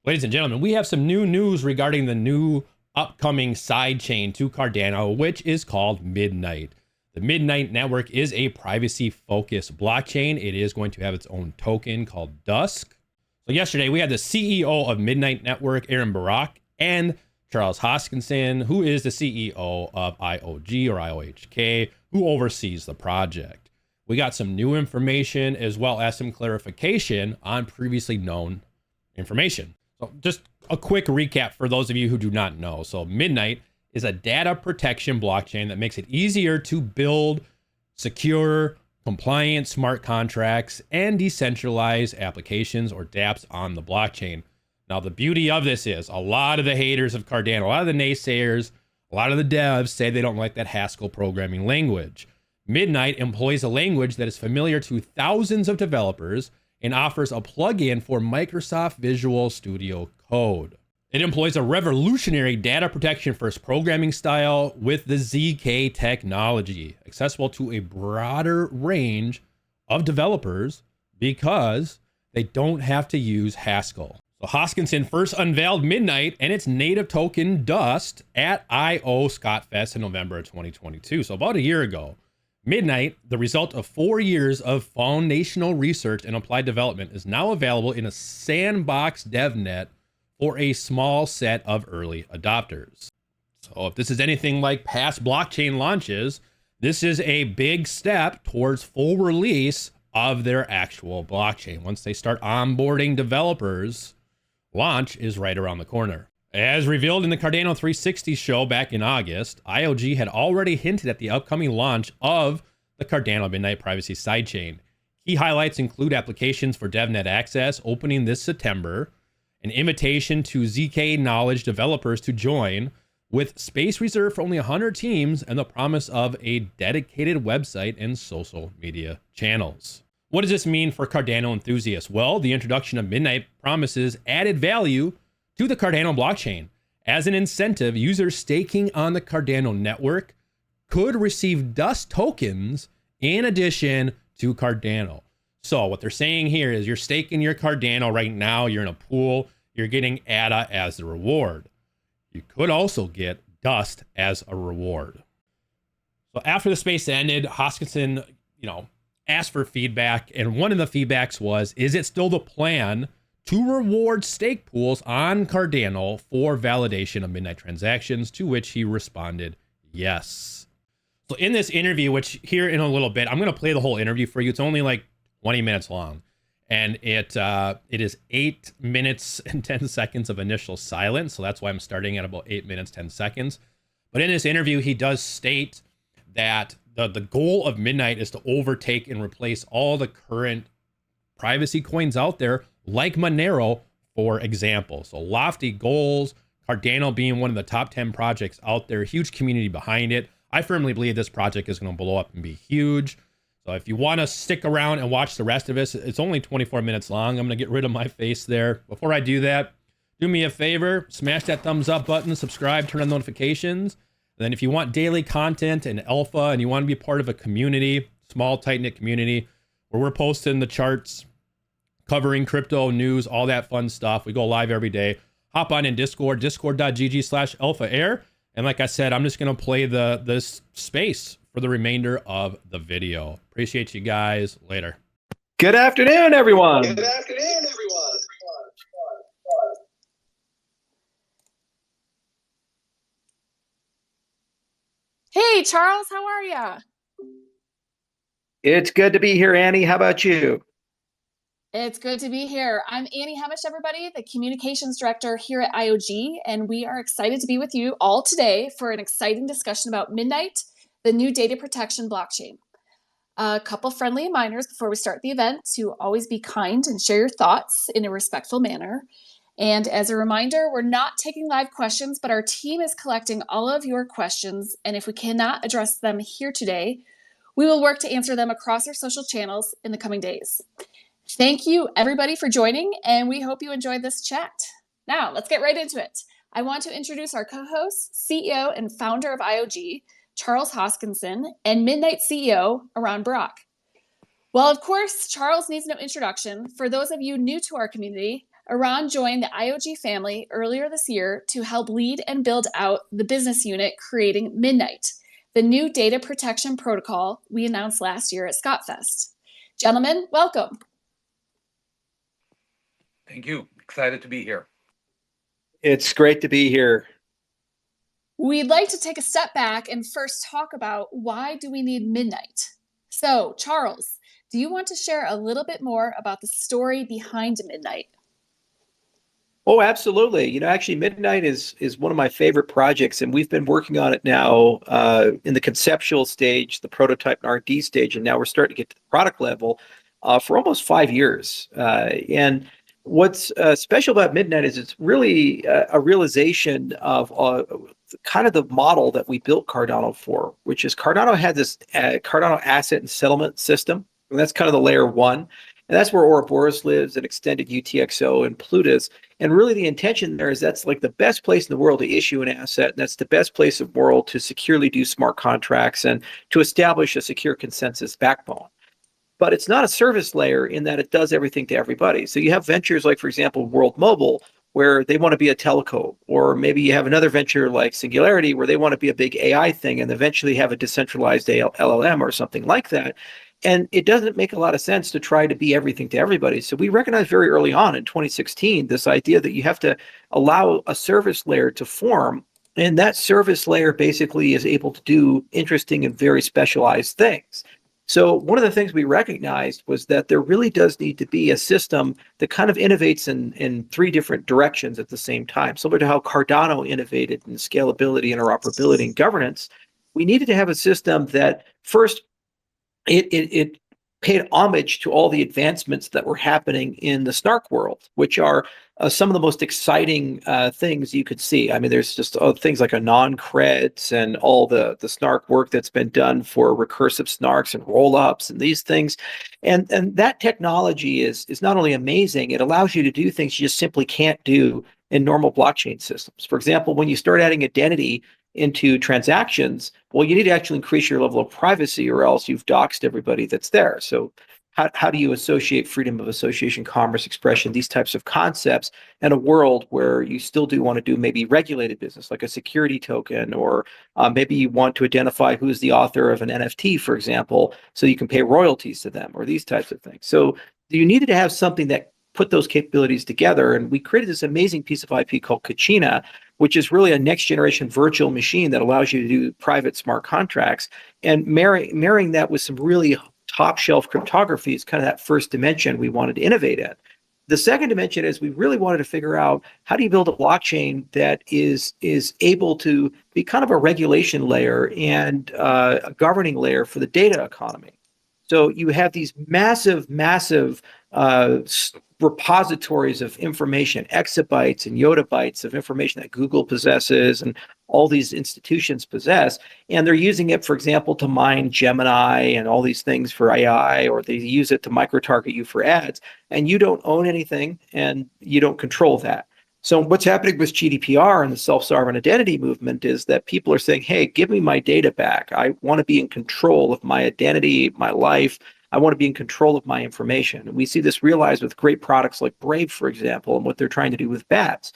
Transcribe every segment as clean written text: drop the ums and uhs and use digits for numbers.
Ladies and gentlemen, we have some new news regarding the new upcoming sidechain to Cardano, which is called Midnight. The Midnight network is a privacy-focused blockchain. It is going to have its own token called Dusk. So yesterday, we had the CEO of Midnight Network, Aaron Barak, and Charles Hoskinson, who is the CEO of IOHK, who oversees the project. We got some new information as well as some clarification on previously known information. So just a quick recap for those of you who do not know. So Midnight is a data protection blockchain that makes it easier to build secure, compliant smart contracts and decentralized applications or dApps on the blockchain. Now, the beauty of this is a lot of the haters of Cardano, a lot of the naysayers, a lot of the devs say they don't like that Haskell programming language. Midnight employs a language that is familiar to thousands of developers and offers a plugin for Microsoft Visual Studio Code. It employs a revolutionary data protection first programming style with the ZK technology, accessible to a broader range of developers because they don't have to use Haskell. So Hoskinson first unveiled Midnight and its native token Dust at I/O Scotfest in November of 2022, so about a year ago. Midnight, the result of 4 years of foundational research and applied development, is now available in a sandbox DevNet for a small set of early adopters. So if this is anything like past blockchain launches, this is a big step towards full release of their actual blockchain. Once they start onboarding developers, launch is right around the corner. As revealed in the Cardano 360 show back in August, IOG had already hinted at the upcoming launch of the Cardano Midnight Privacy Sidechain. Key highlights include applications for DevNet access opening this September, an invitation to ZK Knowledge developers to join, with space reserved for only 100 teams, and the promise of a dedicated website and social media channels. What does this mean for Cardano enthusiasts? Well, the introduction of Midnight promises added value to the Cardano blockchain. As an incentive, users staking on the Cardano network could receive Dust tokens in addition to Cardano. So what they're saying here is you're staking your Cardano right now, you're in a pool, you're getting ADA as the reward. You could also get Dust as a reward. So after the space ended, Hoskinson, asked for feedback, and one of the feedbacks was, is it still the plan to reward stake pools on Cardano for validation of Midnight transactions? To which he responded, yes. So in this interview, which here in a little bit, I'm going to play the whole interview for you. It's only like 20 minutes long, and it is 8 minutes and 10 seconds of initial silence. So that's why I'm starting at about 8 minutes, 10 seconds. But in this interview, he does state that the goal of Midnight is to overtake and replace all the current privacy coins out there, like Monero, for example. So lofty goals, Cardano being one of the top 10 projects out there, huge community behind it. I firmly believe this project is going to blow up and be huge. So if you want to stick around and watch the rest of this, it's only 24 minutes long. I'm going to get rid of my face there. Before I do that, do me a favor, smash that thumbs up button, subscribe, turn on notifications. And then if you want daily content and alpha and you want to be part of a community, small, tight-knit community, where we're posting the charts, covering crypto news, all that fun stuff. We go live every day. Hop on in Discord, discord.gg/Alpha Aere. And like I said, I'm just going to play this space for the remainder of the video. Appreciate you guys. Later. Good afternoon, everyone. Good afternoon, everyone. Hey, Charles, how are you? It's good to be here, Annie. How about you? It's good to be here. I'm Annie Hemish, everybody, the Communications Director here at IOG, and we are excited to be with you all today for an exciting discussion about Midnight, the new data protection blockchain. A couple friendly reminders before we start the event to always be kind and share your thoughts in a respectful manner. And as a reminder, we're not taking live questions, but our team is collecting all of your questions. And if we cannot address them here today, we will work to answer them across our social channels in the coming days. Thank you, everybody, for joining, and we hope you enjoyed this chat. Now, let's get right into it. I want to introduce our co-host, CEO and founder of IOG, Charles Hoskinson, and Midnight CEO, Aaron Barak. Well, of course, Charles needs no introduction. For those of you new to our community, Iran joined the IOG family earlier this year to help lead and build out the business unit creating Midnight, the new data protection protocol we announced last year at ScottFest. Gentlemen, welcome. Thank you. Excited to be here. It's great to be here. We'd like to take a step back and first talk about why do we need Midnight? So, Charles, do you want to share a little bit more about the story behind Midnight? Oh, absolutely. Actually, Midnight is one of my favorite projects, and we've been working on it now in the conceptual stage, the prototype and R&D stage, and now we're starting to get to the product level for almost 5 years. And what's special about Midnight is it's really a realization of kind of the model that we built Cardano for, which is Cardano had this Cardano asset and settlement system, and that's kind of the layer one. And that's where Ouroboros lives, and extended UTXO and Plutus. And really the intention there is that's like the best place in the world to issue an asset. And that's the best place in the world to securely do smart contracts and to establish a secure consensus backbone. But it's not a service layer in that it does everything to everybody. So you have ventures like, for example, World Mobile, where they want to be a telco, or maybe you have another venture like Singularity, where they want to be a big AI thing and eventually have a decentralized LLM or something like that. And it doesn't make a lot of sense to try to be everything to everybody. So we recognized very early on in 2016 this idea that you have to allow a service layer to form, and that service layer basically is able to do interesting and very specialized things. So one of the things we recognized was that there really does need to be a system that kind of innovates in three different directions at the same time. Similar to how Cardano innovated in scalability, interoperability, and governance, we needed to have a system that first, it paid homage to all the advancements that were happening in the snark world, which are some of the most exciting things you could see. I mean, there's just things like anon-creds and all the snark work that's been done for recursive snarks and roll-ups and these things. And that technology is not only amazing, it allows you to do things you just simply can't do in normal blockchain systems. For example, when you start adding identity into transactions, well, you need to actually increase your level of privacy, or else you've doxed everybody that's there. So how do you associate freedom of association, commerce, expression, these types of concepts in a world where you still do want to do maybe regulated business, like a security token, or maybe you want to identify who's the author of an NFT, for example, so you can pay royalties to them, or these types of things. So you needed to have something that put those capabilities together. And we created this amazing piece of IP called Kachina, which is really a next generation virtual machine that allows you to do private smart contracts. And marrying that with some really top shelf cryptography is kind of that first dimension we wanted to innovate in. The second dimension is we really wanted to figure out, how do you build a blockchain that is able to be kind of a regulation layer and a governing layer for the data economy. So you have these massive repositories of information, exabytes and yottabytes of information that Google possesses and all these institutions possess. And they're using it, for example, to mine Gemini and all these things for AI, or they use it to micro-target you for ads. And you don't own anything and you don't control that. So what's happening with GDPR and the self-sovereign identity movement is that people are saying, hey, give me my data back. I want to be in control of my identity, my life. I want to be in control of my information. And we see this realized with great products like Brave, for example, and what they're trying to do with bats.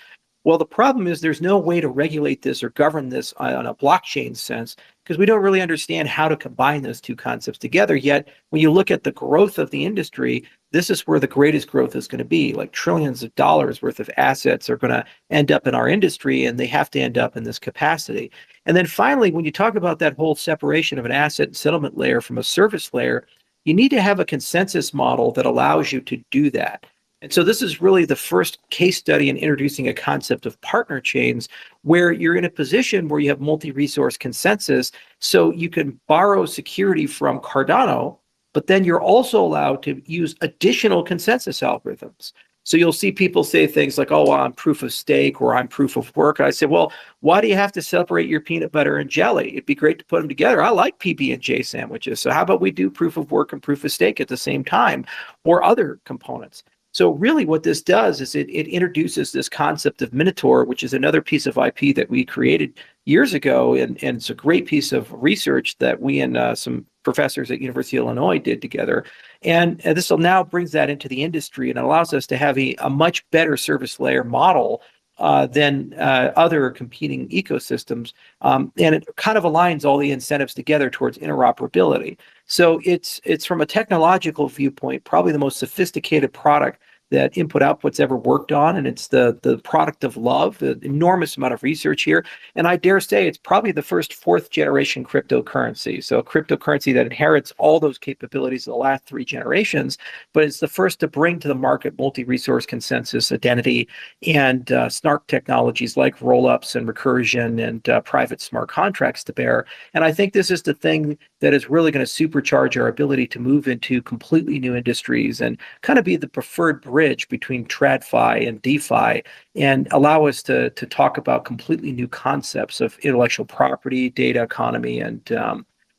Well, the problem is there's no way to regulate this or govern this on a blockchain sense, because we don't really understand how to combine those two concepts together. Yet, when you look at the growth of the industry, this is where the greatest growth is going to be. Like trillions of dollars worth of assets are going to end up in our industry, and they have to end up in this capacity. And then finally, when you talk about that whole separation of an asset and settlement layer from a service layer, you need to have a consensus model that allows you to do that. And so this is really the first case study in introducing a concept of partner chains, where you're in a position where you have multi-resource consensus, so you can borrow security from Cardano, but then you're also allowed to use additional consensus algorithms. So you'll see people say things like, oh, well, I'm proof of stake, or I'm proof of work. And I say, well, why do you have to separate your peanut butter and jelly? It'd be great to put them together. I like PB&J sandwiches. So how about we do proof of work and proof of stake at the same time, or other components? So really what this does is it introduces this concept of Minotaur, which is another piece of IP that we created years ago. And it's a great piece of research that we and some professors at University of Illinois did together. And this will now brings that into the industry and allows us to have a much better service layer model than other competing ecosystems. And it kind of aligns all the incentives together towards interoperability. So it's from a technological viewpoint, probably the most sophisticated product that input output's ever worked on, and it's the product of love, an enormous amount of research here. And I dare say it's probably the first fourth generation cryptocurrency. So a cryptocurrency that inherits all those capabilities of the last three generations, but it's the first to bring to the market multi-resource consensus identity and snark technologies like rollups and recursion and private smart contracts to bear. And I think this is the thing that is really going to supercharge our ability to move into completely new industries and kind of be the preferred bridge between TradFi and DeFi and allow us to talk about completely new concepts of intellectual property, data economy, and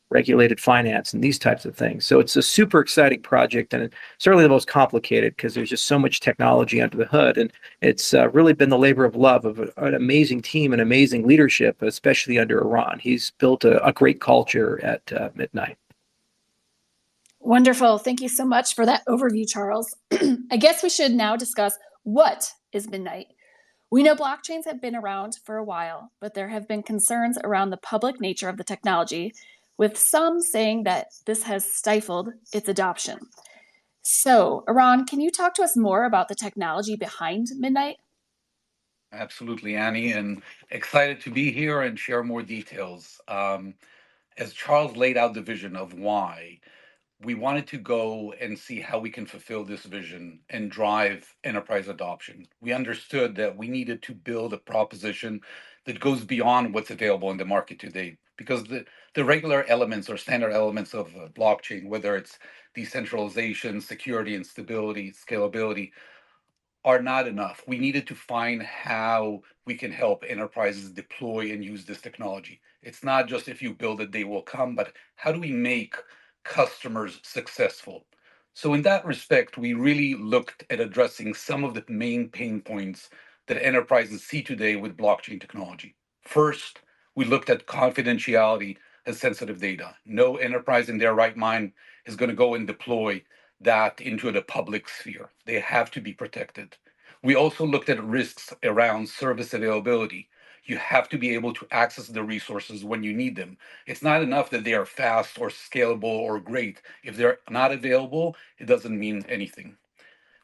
regulated finance and these types of things. So it's a super exciting project and certainly the most complicated because there's just so much technology under the hood. And it's really been the labor of love of an amazing team and amazing leadership, especially under Iran. He's built a great culture at Midnight. Wonderful. Thank you so much for that overview, Charles. I guess we should now discuss what is Midnight. We know blockchains have been around for a while, but there have been concerns around the public nature of the technology, with some saying that this has stifled its adoption. So, Iran, can you talk to us more about the technology behind Midnight? Absolutely, Annie, and excited to be here and share more details. As Charles laid out the vision of why, we wanted to go and see how we can fulfill this vision and drive enterprise adoption. We understood that we needed to build a proposition that goes beyond what's available in the market today, because the regular elements or standard elements of blockchain, whether it's decentralization, security and stability, scalability, are not enough. We needed to find how we can help enterprises deploy and use this technology. It's not just if you build it, they will come, but how do we make customers successful? So, in that respect, we really looked at addressing some of the main pain points that enterprises see today with blockchain technology. First, we looked at confidentiality as sensitive data. No enterprise in their right mind is going to go and deploy that into the public sphere. They have to be protected. We also looked at risks around service availability. You have to be able to access the resources when you need them. It's not enough that they are fast or scalable or great. If they're not available, it doesn't mean anything.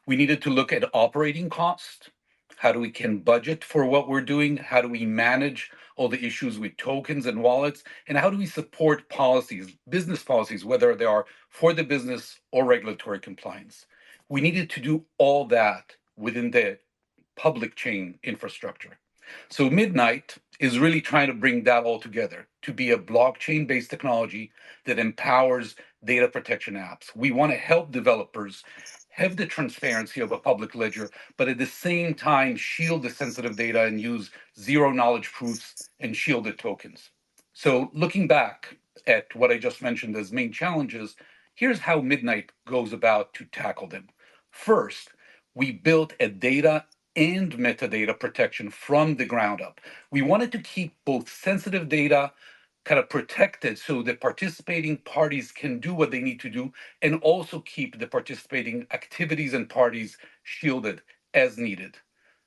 We needed to look at operating costs. How do we can budget for what we're doing? How do we manage all the issues with tokens and wallets? And how do we support policies, business policies, whether they are for the business or regulatory compliance? We needed to do all that within the public chain infrastructure. So Midnight is really trying to bring that all together to be a blockchain-based technology that empowers data protection apps. We want to help developers have the transparency of a public ledger, but at the same time shield the sensitive data and use zero knowledge proofs and shielded tokens. So looking back at what I just mentioned as main challenges, here's how Midnight goes about to tackle them. First, we built a data and metadata protection from the ground up. We wanted to keep both sensitive data kind of protected so that participating parties can do what they need to do and also keep the participating activities and parties shielded as needed.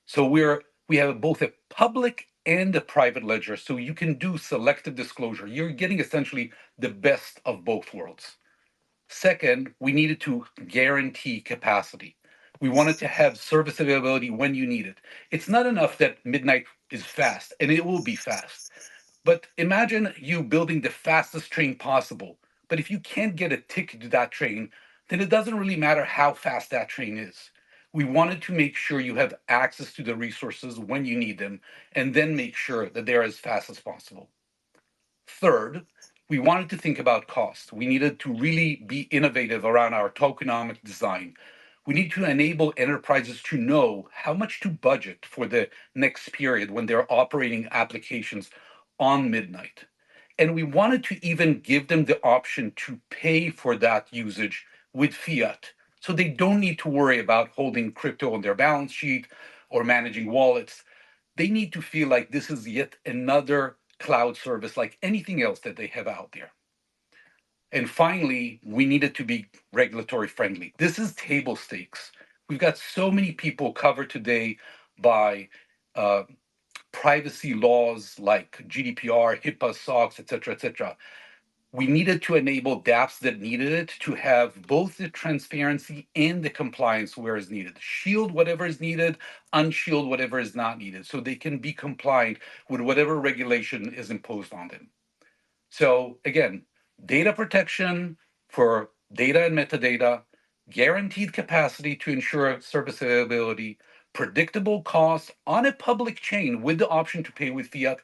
So we have both a public and a private ledger, so you can do selective disclosure. You're getting essentially the best of both worlds. Second, we needed to guarantee capacity. We wanted to have service availability when you need it. It's not enough that Midnight is fast, and it will be fast. But imagine you building the fastest train possible. But if you can't get a ticket to that train, then it doesn't really matter how fast that train is. We wanted to make sure you have access to the resources when you need them, and then make sure that they're as fast as possible. Third, we wanted to think about cost. We needed to really be innovative around our tokenomic design. We need to enable enterprises to know how much to budget for the next period when they're operating applications on Midnight. And we wanted to even give them the option to pay for that usage with fiat. So they don't need to worry about holding crypto on their balance sheet or managing wallets. They need to feel like this is yet another cloud service like anything else that they have out there. And finally, we needed to be regulatory friendly. This is table stakes. We've got so many people covered today by privacy laws like GDPR, HIPAA, SOX, et cetera, et cetera. We needed to enable dApps that needed it to have both the transparency and the compliance where is needed. Shield whatever is needed, unshield whatever is not needed, so they can be compliant with whatever regulation is imposed on them. So again, data protection for data and metadata, guaranteed capacity to ensure service availability, predictable costs on a public chain with the option to pay with fiat,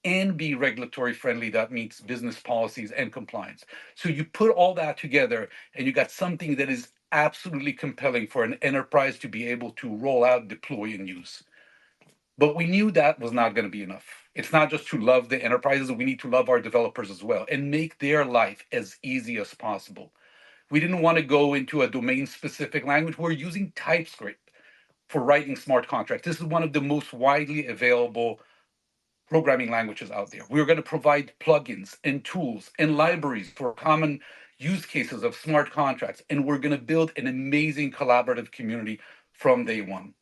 and be regulatory friendly that meets business policies and compliance. So you put all that together and you got something that is absolutely compelling for an enterprise to be able to roll out, deploy, and use. But we knew that was not going to be enough. It's not just to love the enterprises, we need to love our developers as well and make their life as easy as possible. We didn't want to go into a domain specific language. We're using TypeScript for writing smart contracts. This is one of the most widely available programming languages out there. We're going to provide plugins and tools and libraries for common use cases of smart contracts. And we're going to build an amazing collaborative community from day one.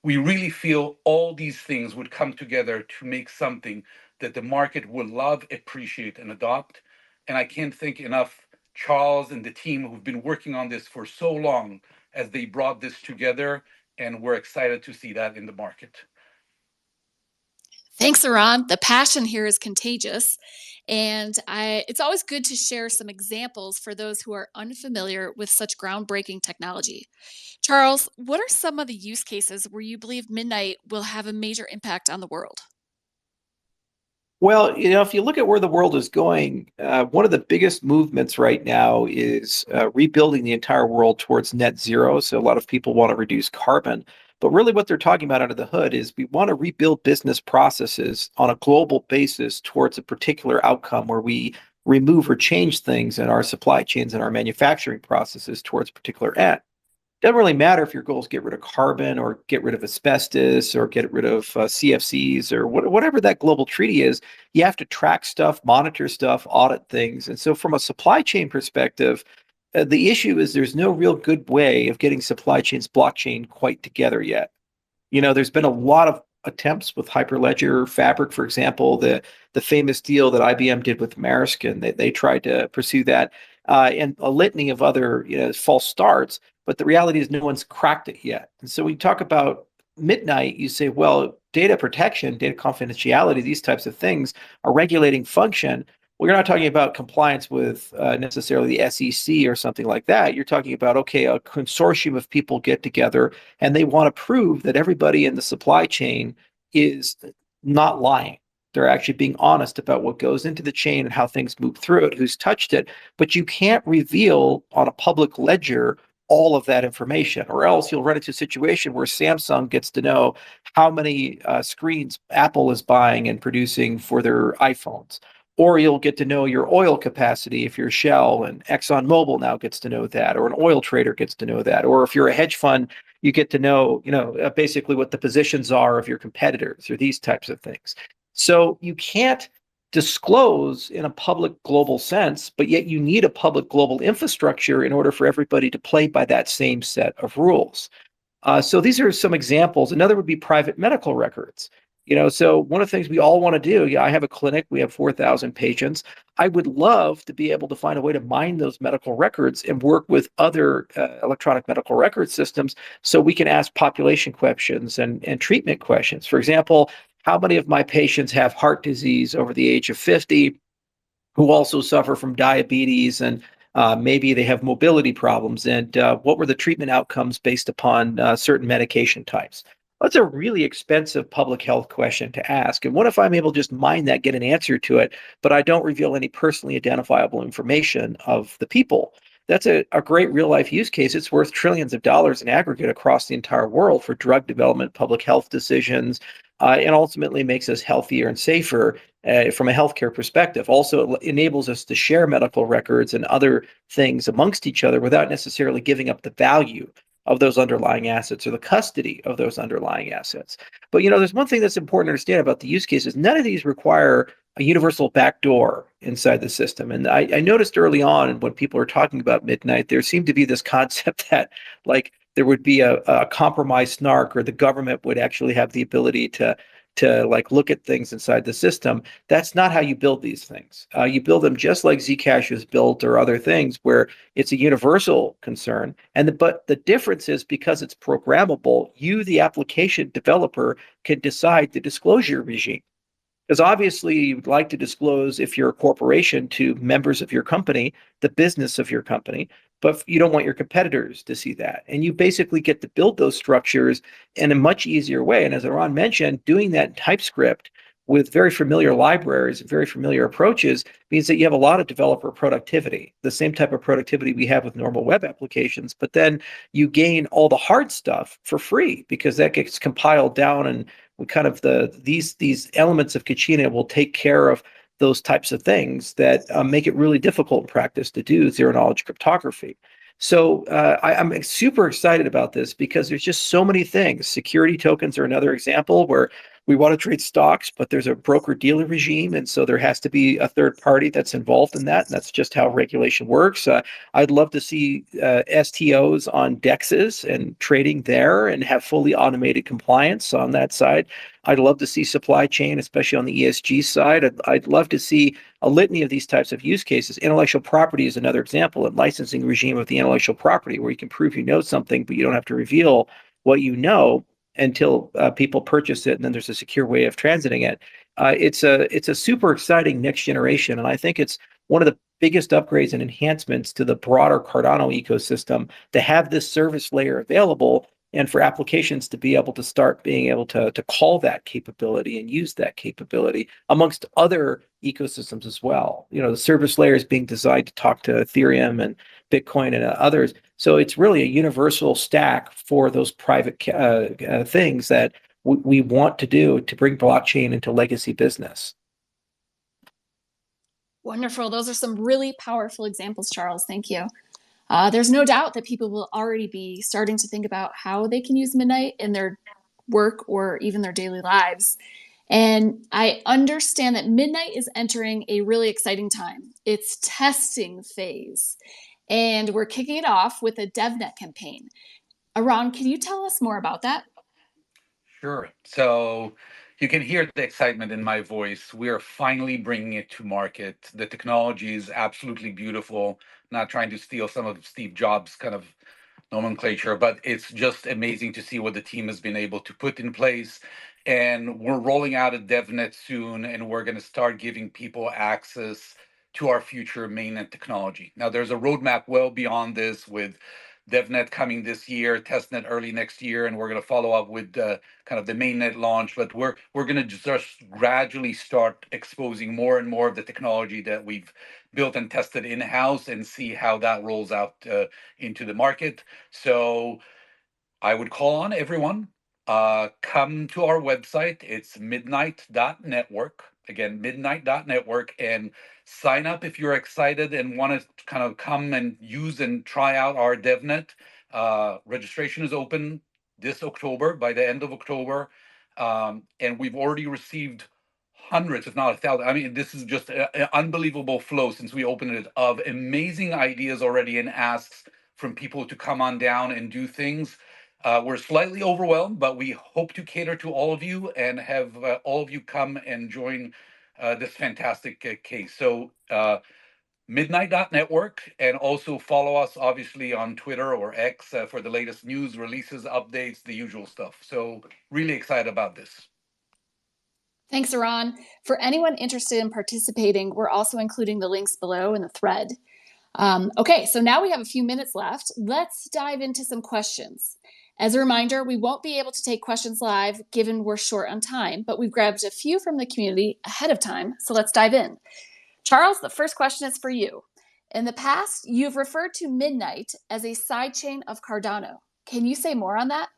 We really feel all these things would come together to make something that the market will love, appreciate, and adopt. And I can't thank enough Charles and the team who've been working on this for so long as they brought this together. And we're excited to see that in the market. Thanks, Eran. The passion here is contagious. And it's always good to share some examples for those who are unfamiliar with such groundbreaking technology. Charles, what are some of the use cases where you believe Midnight will have a major impact on the world? Well, if you look at where the world is going, one of the biggest movements right now is rebuilding the entire world towards net zero. So a lot of people want to reduce carbon. But really what they're talking about under the hood is we want to rebuild business processes on a global basis towards a particular outcome where we remove or change things in our supply chains and our manufacturing processes towards a particular end. Doesn't really matter if your goal is get rid of carbon or get rid of asbestos or get rid of CFCs or whatever that global treaty is. You have to track stuff, monitor stuff, audit things. And so from a supply chain perspective, the issue is there's no real good way of getting supply chains blockchain quite together yet. There's been a lot of attempts with Hyperledger Fabric, for example, the famous deal that IBM did with Maersk, and they tried to pursue that, and a litany of other false starts. But the reality is no one's cracked it yet. And so when you talk about Midnight, you say, well, data protection, data confidentiality, these types of things are regulating function. Well, you're not talking about compliance with necessarily the SEC or something like that. You're talking about, okay, a consortium of people get together and they want to prove that everybody in the supply chain is not lying. They're actually being honest about what goes into the chain and how things move through it, who's touched it. But you can't reveal on a public ledger all of that information, or else you'll run into a situation where Samsung gets to know how many screens Apple is buying and producing for their iPhones. Or you'll get to know your oil capacity if you're Shell, and ExxonMobil now gets to know that, or an oil trader gets to know that. Or if you're a hedge fund, you get to know, basically what the positions are of your competitors or these types of things. So you can't disclose in a public global sense, but yet you need a public global infrastructure in order for everybody to play by that same set of rules. So these are some examples. Another would be private medical records. So one of the things we all want to do, I have a clinic, we have 4,000 patients. I would love to be able to find a way to mine those medical records and work with other electronic medical record systems so we can ask population questions and treatment questions. For example, how many of my patients have heart disease over the age of 50 who also suffer from diabetes and maybe they have mobility problems, and what were the treatment outcomes based upon certain medication types? That's a really expensive public health question to ask. And what if I'm able to just mine that, get an answer to it, but I don't reveal any personally identifiable information of the people? that's a great real life use case. It's worth trillions of dollars in aggregate across the entire world for drug development, public health decisions, and ultimately makes us healthier and safer from a healthcare perspective. Also, it enables us to share medical records and other things amongst each other without necessarily giving up the value of those underlying assets or the custody of those underlying assets. But there's one thing that's important to understand about the use cases. None of these require a universal backdoor inside the system. And I noticed early on when people were talking about Midnight, there seemed to be this concept that like there would be a compromised snark, or the government would actually have the ability to like look at things inside the system. That's not how you build these things. You build them just like Zcash is built or other things, where it's a universal concern. But the difference is, because it's programmable, you, the application developer, can decide the disclosure regime. Because obviously you'd like to disclose, if you're a corporation, to members of your company, the business of your company, but you don't want your competitors to see that. And you basically get to build those structures in a much easier way. And as Aaron mentioned, doing that in TypeScript with very familiar libraries and very familiar approaches means that you have a lot of developer productivity, the same type of productivity we have with normal web applications. But then you gain all the hard stuff for free, because that gets compiled down, and we kind of these elements of Kachina will take care of those types of things that make it really difficult in practice to do zero knowledge cryptography. So I'm super excited about this, because there's just so many things. Security tokens are another example, where we want to trade stocks, but there's a broker-dealer regime, and so there has to be a third party that's involved in that, and that's just how regulation works. I'd love to see STOs on DEXs and trading there, and have fully automated compliance on that side. I'd love to see supply chain, especially on the ESG side. I'd love to see a litany of these types of use cases. Intellectual property is another example, a licensing regime of the intellectual property, where you can prove you know something, but you don't have to reveal what you know until people purchase it, and then there's a secure way of transiting it. It's a super exciting next generation, and I think it's one of the biggest upgrades and enhancements to the broader Cardano ecosystem to have this service layer available, and for applications to be able to start being able to call that capability and use that capability amongst other ecosystems as well. The service layer is being designed to talk to Ethereum and Bitcoin and others. So it's really a universal stack for those private things that we want to do to bring blockchain into legacy business. Wonderful. Those are some really powerful examples, Charles. Thank you. There's no doubt that people will already be starting to think about how they can use Midnight in their work or even their daily lives. And I understand that Midnight is entering a really exciting time. It's testing phase, and we're kicking it off with a DevNet campaign. Aron, can you tell us more about that? Sure. So you can hear the excitement in my voice. We are finally bringing it to market. The technology is absolutely beautiful. Not trying to steal some of Steve Jobs' kind of nomenclature, but it's just amazing to see what the team has been able to put in place. And we're rolling out a DevNet soon, and we're going to start giving people access to our future mainnet technology. Now, there's a roadmap well beyond this, with DevNet coming this year, testnet early next year, and we're going to follow up with kind of the mainnet launch. But we're going to just gradually start exposing more and more of the technology that we've built and tested in-house, and see how that rolls out into the market. So I would call on everyone, come to our website. It's midnight.network. Again, midnight.network, and sign up if you're excited and want to kind of come and use and try out our DevNet. Registration is open this October, by the end of October. And we've already received hundreds, if not 1,000. I mean, this is just an unbelievable flow since we opened it, of amazing ideas already, and asks from people to come on down and do things. We're slightly overwhelmed, but we hope to cater to all of you and have all of you come and join this fantastic case. So midnight.network, and also follow us obviously on Twitter or X for the latest news, releases, updates, the usual stuff. So really excited about this. Thanks, Aron. For anyone interested in participating, we're also including the links below in the thread. Okay, so now we have a few minutes left. Let's dive into some questions. As a reminder, we won't be able to take questions live given we're short on time, but we've grabbed a few from the community ahead of time, so let's dive in. Charles, the first question is for you. In the past, you've referred to Midnight as a sidechain of Cardano. Can you say more on that?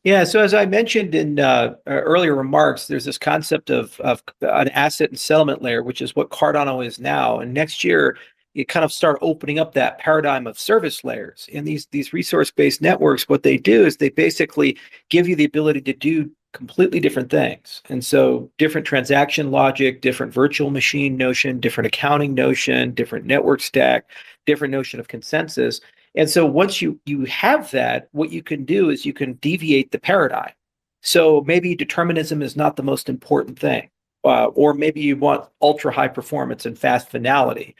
Yeah, so as I mentioned in earlier remarks, there's this concept of an asset and settlement layer, which is what Cardano is now. And next year, you kind of start opening up that paradigm of service layers. And these resource-based networks, what they do is they basically give you the ability to do completely different things. And so different transaction logic, different virtual machine notion, different accounting notion, different network stack, different notion of consensus. And so once you have that, what you can do is you can deviate the paradigm. So maybe determinism is not the most important thing, or maybe you want ultra high performance and fast finality.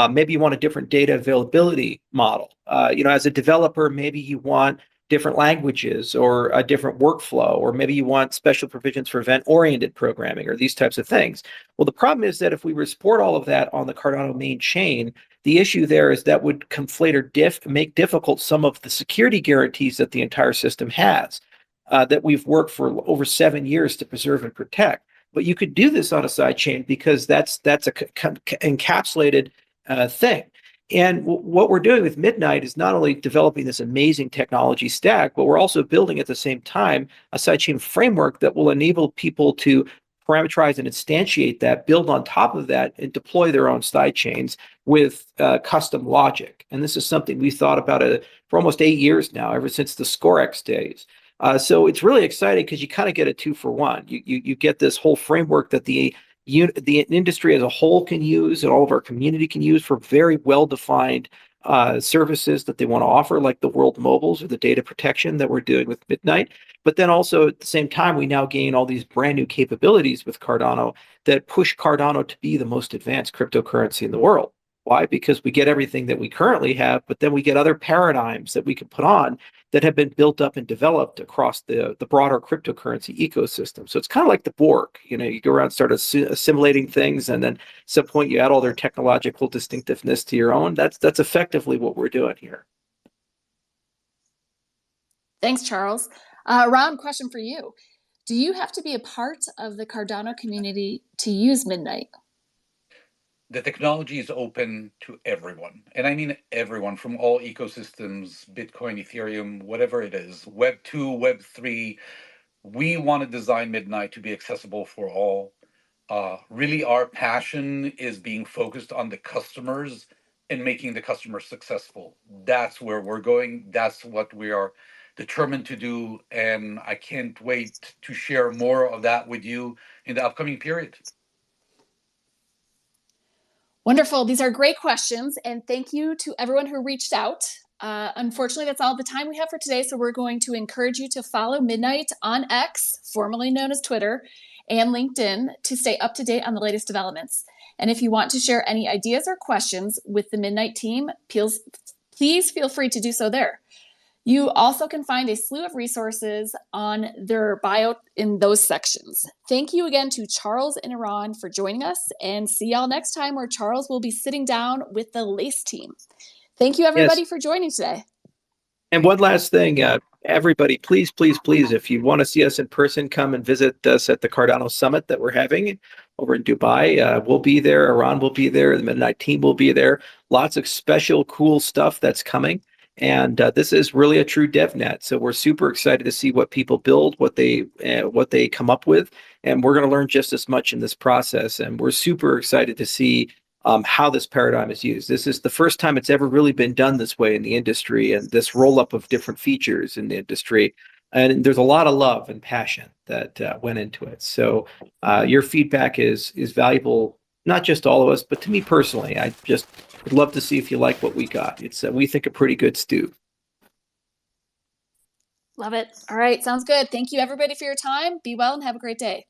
Maybe you want a different data availability model. As a developer, maybe you want different languages or a different workflow, or maybe you want special provisions for event-oriented programming or these types of things. Well, the problem is that if we export all of that on the Cardano main chain, the issue there is that would conflate or make difficult some of the security guarantees that the entire system has, that we've worked for over 7 years to preserve and protect. But you could do this on a sidechain because that's a encapsulated thing. And what we're doing with Midnight is not only developing this amazing technology stack, but we're also building at the same time a sidechain framework that will enable people to parameterize and instantiate that, build on top of that, and deploy their own sidechains with custom logic. And this is something we thought about for almost 8 years now, ever since the Scorex days. So it's really exciting because you kind of get a 2-for-1. You get this whole framework that the industry as a whole can use and all of our community can use for very well-defined services that they want to offer, like the world mobiles or the data protection that we're doing with Midnight. But then also at the same time, we now gain all these brand new capabilities with Cardano that push Cardano to be the most advanced cryptocurrency in the world. Why? Because we get everything that we currently have, but then we get other paradigms that we can put on that have been built up and developed across the broader cryptocurrency ecosystem. So it's kind of like the Borg. You go around and start assimilating things, and then at some point you add all their technological distinctiveness to your own. That's effectively what we're doing here. Thanks, Charles. Ron, question for you. Do you have to be a part of the Cardano community to use Midnight? The technology is open to everyone. And I mean everyone from all ecosystems, Bitcoin, Ethereum, whatever it is, Web 2, Web 3. We want to design Midnight to be accessible for all. Really, our passion is being focused on the customers and making the customers successful. That's where we're going. That's what we are determined to do. And I can't wait to share more of that with you in the upcoming period. Wonderful. These are great questions. And thank you to everyone who reached out. Unfortunately, that's all the time we have for today. So we're going to encourage you to follow Midnight on X, formerly known as Twitter, and LinkedIn to stay up to date on the latest developments. And if you want to share any ideas or questions with the Midnight team, please feel free to do so there. You also can find a slew of resources on their bio in those sections. Thank you again to Charles and Iran for joining us, and see y'all next time, where Charles will be sitting down with the Lace team. Thank you, everybody, for joining today. And one last thing, everybody, please, if you want to see us in person, come and visit us at the Cardano Summit that we're having over in Dubai. We'll be there. Iran will be there. The Midnight team will be there. Lots of special, cool stuff that's coming. And this is really a true DevNet. So we're super excited to see what people build, what they come up with. And we're going to learn just as much in this process. And we're super excited to see how this paradigm is used. This is the first time it's ever really been done this way in the industry, and this roll-up of different features in the industry. And there's a lot of love and passion that went into it. So your feedback is valuable, not just to all of us, but to me personally. I just would love to see if you like what we got. It's we think a pretty good stew. Love it. All right, sounds good. Thank you, everybody, for your time. Be well and have a great day.